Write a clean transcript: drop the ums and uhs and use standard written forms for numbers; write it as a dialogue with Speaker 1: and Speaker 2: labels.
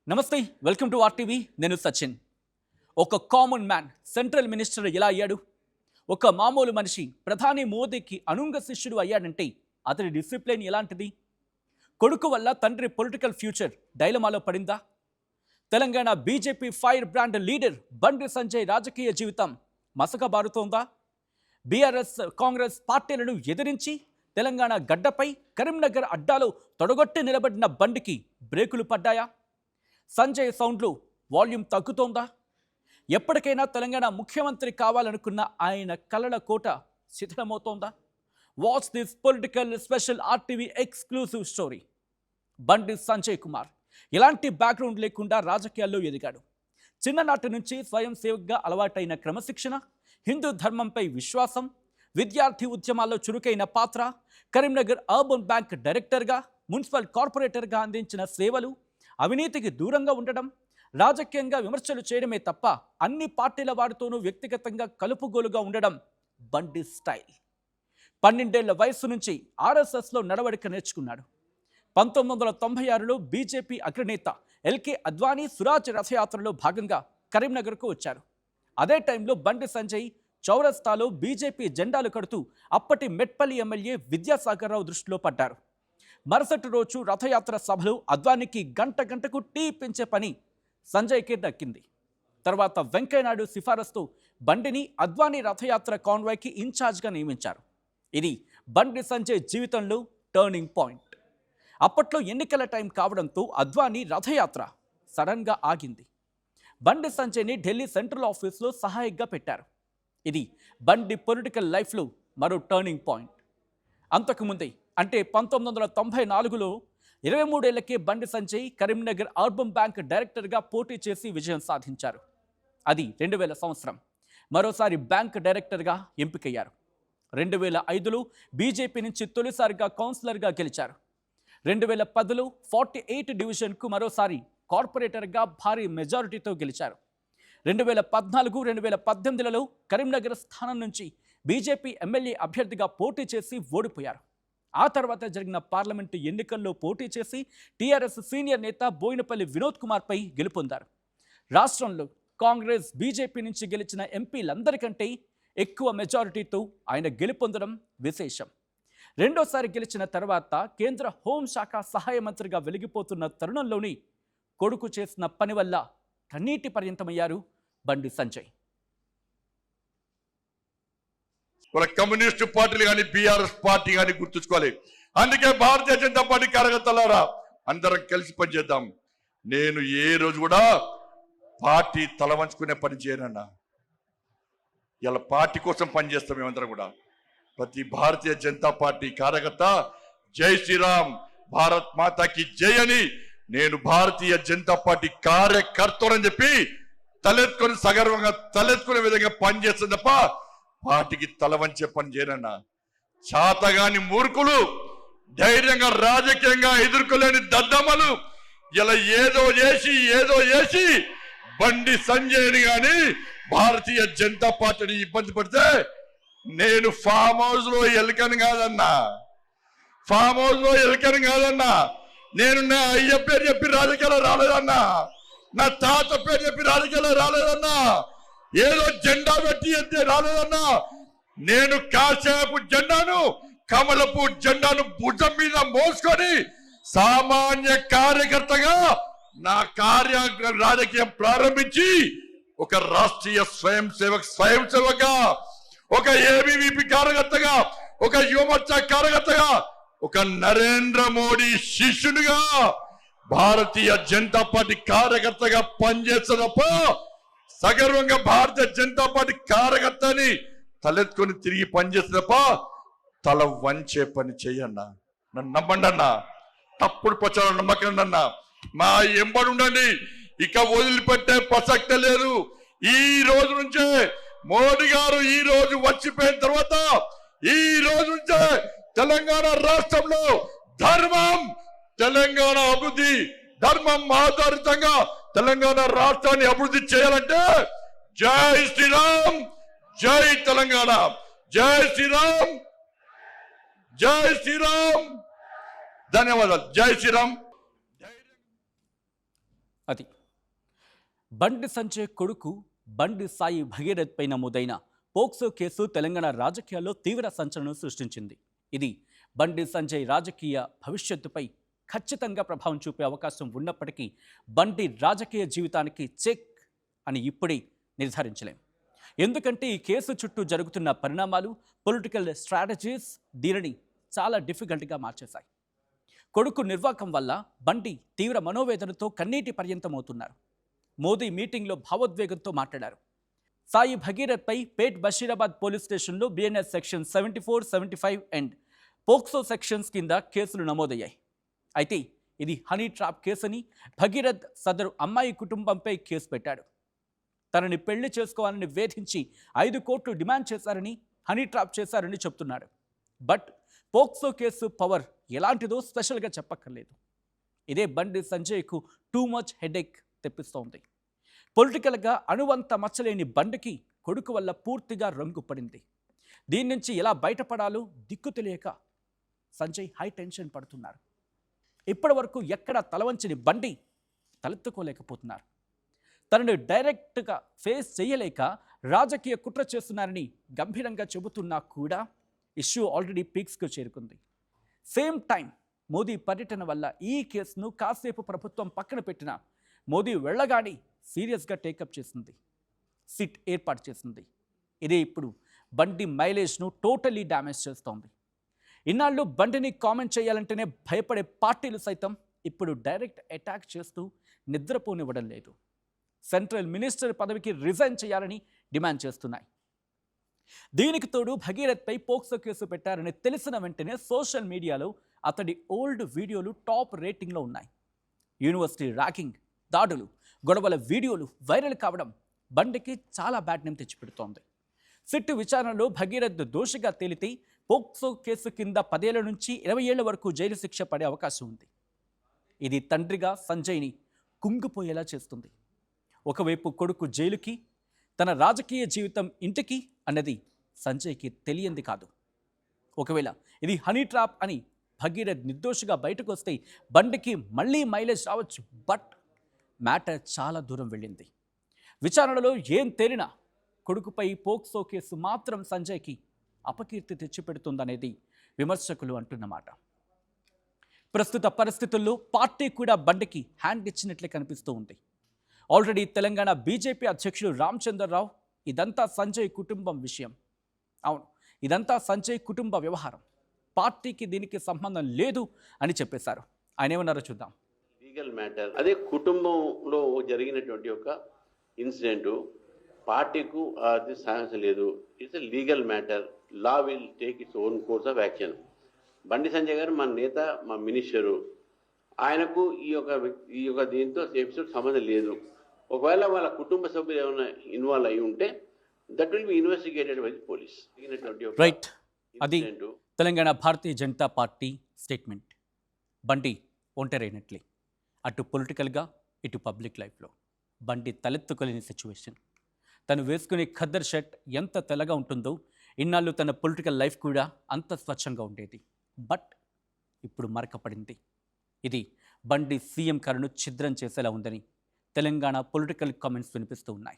Speaker 1: నమస్తే, welcome to RTV. నేను సచిన్. ఒక కామన్ మ్యాన్ సెంట్రల్ మినిస్టర్ ఎలా అయ్యాడు? ఒక మామూలు మనిషి ప్రధాని మోదీకి అనుంగ శిష్యుడు అయ్యాడంటే అతడి డిసిప్లిన్ ఎలాంటిది? కొడుకు వల్ల తండ్రి పొలిటికల్ ఫ్యూచర్ డైలమాలో పడిందా? Telangana BJP fire brand leader Bandi Sanjay రాజకీయ జీవితం మసకబారుతోందా? బీఆర్ఎస్ కాంగ్రెస్ పార్టీలను ఎదిరించి తెలంగాణ గడ్డపై కరీంనగర్ అడ్డాలో తొడగొట్టి నిలబడిన బండికి బ్రేకులు పడ్డాయా? సంజయ్ సౌండ్లు వాల్యూమ్ తగ్గుతోందా? ఎప్పటికైనా తెలంగాణ ముఖ్యమంత్రి కావాలనుకున్న ఆయన కలల కోట శిథిలమవుతోందా? Watch this political special RTV exclusive story. Bandi Sanjay Kumar ఎలాంటి బ్యాక్గ్రౌండ్ లేకుండా రాజకీయాల్లో ఎదిగాడు. చిన్ననాటి నుంచి స్వయం సేవకుగా అలవాటైన క్రమశిక్షణ, హిందూ ధర్మంపై విశ్వాసం, విద్యార్థి ఉద్యమాల్లో చురుకైన పాత్ర, కరీంనగర్ అర్బన్ బ్యాంక్ డైరెక్టర్గా, మున్సిపల్ కార్పొరేటర్గా అందించిన సేవలు, అవినీతికి దూరంగా ఉండడం, రాజకీయంగా విమర్శలు చేయడమే తప్ప అన్ని పార్టీల వారితోనూ వ్యక్తిగతంగా కలుపుగోలుగా ఉండడం బండి స్టైల్. 12 ఏళ్ల వయసు నుంచి ఆర్ఎస్ఎస్లో నడవడిక నేర్చుకున్నాడు. 1996లో బీజేపీ అగ్రనేత ఎల్కే అద్వానీ సురాజ్ రథయాత్రలో భాగంగా కరీంనగర్కు వచ్చారు. అదే టైంలో బండి సంజయ్ చౌరస్తాలో బీజేపీ జెండాలు కడుతూ అప్పటి మెట్పల్లి ఎమ్మెల్యే విద్యాసాగర్ రావు దృష్టిలో పడ్డారు. మరుసటి రోజు రథయాత్ర సభలో అద్వానీకి గంటకు టీ పెంచే పని సంజయ్కే దక్కింది. తర్వాత వెంకయ్యనాయుడు సిఫారసుతో బండిని అద్వానీ రథయాత్ర కాన్వాయ్కి ఇన్ఛార్జ్గా నియమించారు. ఇది బండి సంజయ్ జీవితంలో టర్నింగ్ పాయింట్. అప్పట్లో ఎన్నికల టైం కావడంతో అద్వానీ రథయాత్ర సడన్గా ఆగింది. బండి సంజయ్ని ఢిల్లీ సెంట్రల్ ఆఫీస్లో సహాయకుగా పెట్టారు. ఇది బండి పొలిటికల్ లైఫ్లో మరో టర్నింగ్ పాయింట్. అంతకుముందే అంటే 1994లో 23 ఏళ్లకే బండి సంజయ్ కరీంనగర్ అర్బన్ బ్యాంక్ డైరెక్టర్గా పోటీ చేసి విజయం సాధించారు. అది 2000 సంవత్సరం. మరోసారి బ్యాంక్ డైరెక్టర్గా ఎంపికయ్యారు. 2005లో బీజేపీ నుంచి తొలిసారిగా కౌన్సిలర్గా గెలిచారు. 2010లో 48 డివిజన్కు మరోసారి కార్పొరేటర్గా భారీ మెజారిటీతో గెలిచారు. 2014, 2018లలో కరీంనగర్ స్థానం నుంచి బీజేపీ ఎమ్మెల్యే అభ్యర్థిగా పోటీ చేసి ఓడిపోయారు. ఆ తర్వాత జరిగిన పార్లమెంటు ఎన్నికల్లో పోటీ చేసి టీఆర్ఎస్ సీనియర్ నేత బోయినపల్లి వినోద్ కుమార్పై గెలుపొందారు. రాష్ట్రంలో కాంగ్రెస్ బీజేపీ నుంచి గెలిచిన ఎంపీలందరికంటే ఎక్కువ మెజారిటీతో ఆయన గెలుపొందడం విశేషం. రెండోసారి గెలిచిన తర్వాత కేంద్ర హోంశాఖ సహాయ మంత్రిగా వెలిగిపోతున్న తరుణంలోని కొడుకు చేసిన పని వల్ల కన్నీటి పర్యంతమయ్యారు బండి సంజయ్.
Speaker 2: వాళ్ళ కమ్యూనిస్టు పార్టీలు కానీ బీఆర్ఎస్ పార్టీ కానీ గుర్తుంచుకోవాలి. అందుకే భారతీయ జనతా పార్టీ కార్యకర్తలారా అందరం కలిసి పనిచేద్దాం. నేను ఏ రోజు కూడా పార్టీ తల వంచుకునే పని చేయనన్నా. ఇలా పార్టీ కోసం పనిచేస్తాం. మేమందరం కూడా ప్రతి భారతీయ జనతా పార్టీ కార్యకర్త జై శ్రీరామ్, భారత్ మాతాకి జై అని నేను భారతీయ జనతా పార్టీ కార్యకర్తలని చెప్పి తలెత్తుకొని సగర్వంగా తలెత్తుకునే విధంగా పనిచేస్తుంది తప్ప పార్టీకి తల వంచే పని చేయనన్నా. చాతగాని మూర్ఖులు, ధైర్యంగా రాజకీయంగా ఎదుర్కోలేని దద్దమ్మలు ఇలా ఏదో చేసి బండి సంజయ్ని గాని భారతీయ జనతా పార్టీని ఇబ్బంది పడితే నేను ఫామ్ హౌస్ లో ఎలకను కాదన్నా. నేను నా అయ్య పేరు చెప్పి రాజకీయాలు రాలేదన్నా. నా తాత పేరు చెప్పి రాజకీయాలు రాలేదన్నా. ఏదో జెండా పెట్టి ఎత్తే రాలేదన్నా. నేను కాసేపు జెండాను, కమలపు జెండాను భుజం మీద మోసుకొని సామాన్య కార్యకర్తగా నా రాజకీయం ప్రారంభించి ఒక రాష్ట్రీయ స్వయం సేవకగా, ఒక ఏబీవీపీ కార్యకర్తగా, ఒక యువమోర్చా కార్యకర్తగా, ఒక నరేంద్ర మోడీ శిష్యునిగా భారతీయ జనతా పార్టీ కార్యకర్తగా పనిచేస్తున్నప్ప సగర్వంగా భారతీయ జనతా పార్టీ కార్యకర్తని తలెత్తుకొని తిరిగి పనిచేస్తున్నప్ప తల వంచే పని చెయ్యన్నా. నన్ను నమ్మండి అన్నా. తప్పుడు ప్రచారం నమ్మకండి అన్నా. మా ఎంబడి ఉండండి. ఇక వదిలిపెట్టే ప్రసక్తే లేదు. ఈ రోజు నుంచే మోడీ గారు ఈ రోజు వచ్చిపోయిన తర్వాత ఈ రోజు నుంచే తెలంగాణ రాష్ట్రంలో తెలంగాణ అభివృద్ధి ధర్మం ఆధారితంగా తెలంగాణ రాష్ట్రాన్ని అభివృద్ధి చేయాలంటే జై శ్రీరామ్, జై తెలంగాణ, జై శ్రీరామ్, జై శ్రీరామ్. ధన్యవాదాలు. జై శ్రీరామ్.
Speaker 1: అది బండి సంజయ్ కొడుకు బండి సాయి భగీరథ్ పై నమోదైన పోక్సో కేసు తెలంగాణ రాజకీయాల్లో తీవ్ర సంచలనం సృష్టించింది. ఇది బండి సంజయ్ రాజకీయ భవిష్యత్తుపై ఖచ్చితంగా ప్రభావం చూపే అవకాశం ఉన్నప్పటికీ బండి రాజకీయ జీవితానికి చెక్ అని ఇప్పుడే నిర్ధారించలేం. ఎందుకంటే ఈ కేసు చుట్టూ జరుగుతున్న పరిణామాలు, పొలిటికల్ స్ట్రాటజీస్ దీనిని చాలా డిఫికల్ట్గా మార్చేశాయి. కొడుకు నిర్వాకం వల్ల బండి తీవ్ర మనోవేదనతో కన్నీటి పర్యంతమవుతున్నారు. మోదీ మీటింగ్లో భావోద్వేగంతో మాట్లాడారు. సాయి భగీరథ్పై పేట్ బషీరాబాద్ పోలీస్ స్టేషన్లో BNS section 74, 75 and POCSO sections కింద కేసులు నమోదయ్యాయి. అయితే ఇది హనీ ట్రాప్ కేసని భగీరథ్ సదరు అమ్మాయి కుటుంబంపై కేసు పెట్టాడు. తనని పెళ్లి చేసుకోవాలని వేధించి 5 కోట్లు డిమాండ్ చేశారని, హనీ ట్రాప్ చేశారని చెప్తున్నాడు. బట్ పోక్సో కేసు పవర్ ఎలాంటిదో స్పెషల్గా చెప్పక్కర్లేదు. ఇదే బండి సంజయ్కు టూ మచ్ హెడేక్ తెప్పిస్తోంది. పొలిటికల్గా అనువంత మచ్చలేని బండికి కొడుకు వల్ల పూర్తిగా రంగు పడింది. దీని నుంచి ఎలా బయటపడాలో దిక్కు తెలియక సంజయ్ హై టెన్షన్ పడుతున్నారు. ఇప్పటి వరకు ఎక్కడ తలవంచని బండి తలెత్తుకోలేకపోతున్నారు. తనను డైరెక్ట్గా ఫేస్ చేయలేక రాజకీయ కుట్ర చేస్తున్నారని గంభీరంగా చెబుతున్నా కూడా ఇష్యూ ఆల్రెడీ పీక్స్కు చేరుకుంది. సేమ్ టైం మోదీ పర్యటన వల్ల ఈ కేసును కాసేపు ప్రభుత్వం పక్కన పెట్టిన మోదీ వెళ్ళగానే సీరియస్గా టేకప్ చేసింది, సిట్ ఏర్పాటు చేసింది. ఇదే ఇప్పుడు బండి మైలేజ్ను టోటలీ డ్యామేజ్ చేస్తోంది. ఇన్నాళ్ళు బండిని కామెంట్ చేయాలంటేనే భయపడే పార్టీలు సైతం ఇప్పుడు డైరెక్ట్ అటాక్ చేస్తూ నిద్రపోనివ్వడం లేదు. సెంట్రల్ మినిస్టర్ పదవికి రిజైన్ చేయాలని డిమాండ్ చేస్తున్నాయి. దీనికి తోడు భగీరథ్పై పోక్సో కేసు పెట్టారని తెలిసిన వెంటనే సోషల్ మీడియాలో అతడి ఓల్డ్ వీడియోలు టాప్ రేటింగ్లో ఉన్నాయి. యూనివర్సిటీ ర్యాగింగ్, దాడులు, గొడవల వీడియోలు వైరల్ కావడం బండికి చాలా బ్యాడ్ నేమ్ తెచ్చిపెడుతోంది. సిట్టు విచారణలో భగీరథ్ దోషిగా తేలితే పోక్సో కేసు కింద 10 ఏళ్ల నుంచి 20 ఏళ్ల వరకు జైలు శిక్ష పడే అవకాశం ఉంది. ఇది తండ్రిగా సంజయ్ని కుంగిపోయేలా చేస్తుంది. ఒకవైపు కొడుకు జైలుకి, తన రాజకీయ జీవితం ఇంటికి అన్నది సంజయ్కి తెలియంది కాదు. ఒకవేళ ఇది హనీ ట్రాప్ అని భగీరథ్ నిర్దోషిగా బయటకు వస్తే బండికి మళ్ళీ మైలేజ్ రావచ్చు. బట్ మ్యాటర్ చాలా దూరం వెళ్ళింది. విచారణలో ఏం తేలినా కొడుకుపై పోక్సో కేసు మాత్రం సంజయ్కి అపకీర్తి తెచ్చిపెడుతుందనేది విమర్శకులు అంటున్నమాట. ప్రస్తుత పరిస్థితుల్లో పార్టీ కూడా బండికి హ్యాండ్ ఇచ్చినట్లే కనిపిస్తూ ఉంది. ఆల్రెడీ తెలంగాణ బీజేపీ అధ్యక్షుడు రామచంద్రరావు ఇదంతా సంజయ్ కుటుంబం విషయం, అవును ఇదంతా సంజయ్ కుటుంబ వ్యవహారం, పార్టీకి దీనికి సంబంధం లేదు అని చెప్పేశారు. ఆయన ఏమన్నారో చూద్దాం.
Speaker 3: లీగల్ మ్యాటర్, అదే కుటుంబంలో జరిగినటువంటి ఒక ఇన్సిడెంట్, పార్టీకు అది సాహసం లేదు. It's a legal matter. Law will take its own course of action. Bandi Sanjay గారు మా నేత, మా మినిస్టరు, ఆయనకు ఈ యొక్క దీంతో ఎపిసోడ్ సంబంధం లేదు. ఒకవేళ వాళ్ళ కుటుంబ సభ్యులు ఏమైనా ఇన్వాల్వ్ అయి ఉంటే that will be investigated by the police.
Speaker 1: Right, అది తెలంగాణ భారతీయ జనతా పార్టీ స్టేట్మెంట్. బండి ఒంటరైనట్లే అటు పొలిటికల్గా ఇటు పబ్లిక్ లైఫ్లో బండి తలెత్తుకోలేని సిచ్యువేషన్. తను వేసుకునే ఖద్దర్ షర్ట్ ఎంత తెల్లగా ఉంటుందో ఇన్నాళ్ళు తన పొలిటికల్ లైఫ్ కూడా అంత స్వచ్ఛంగా ఉండేది. బట్ ఇప్పుడు మరకపడింది. ఇది బండి సీఎం కరును ఛిద్రం చేసేలా ఉందని తెలంగాణ పొలిటికల్ కామెంట్స్ వినిపిస్తూ ఉన్నాయి.